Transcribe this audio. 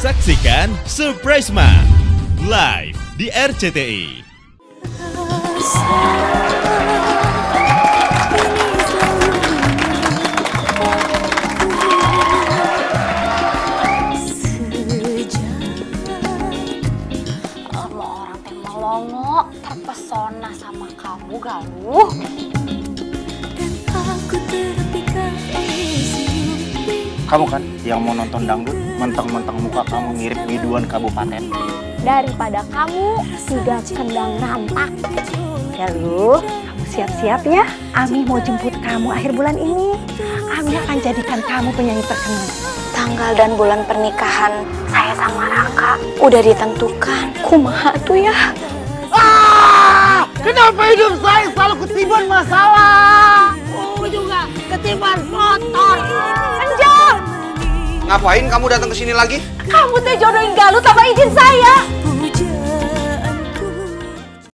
Saksikan Surprise Ma live di RCTI. Semua orang yang melongo terpesona sama kamu, Galuh. Kamu kan yang mau nonton dangdut, mentang-mentang muka kamu mirip biduan kabupaten. Daripada kamu tidak kendang rantak. Galuh, kamu siap-siap ya. Ami mau jemput kamu akhir bulan ini. Ami akan jadikan kamu penyanyi terkenal. Tanggal dan bulan pernikahan saya sama Raka udah ditentukan. Kumaha tuh ya? Kenapa hidup saya selalu ketiban masalah? Juga ketiban motor. Anjol! Ngapain kamu datang ke sini lagi? Kamu teh jodohin Galuh tanpa izin saya.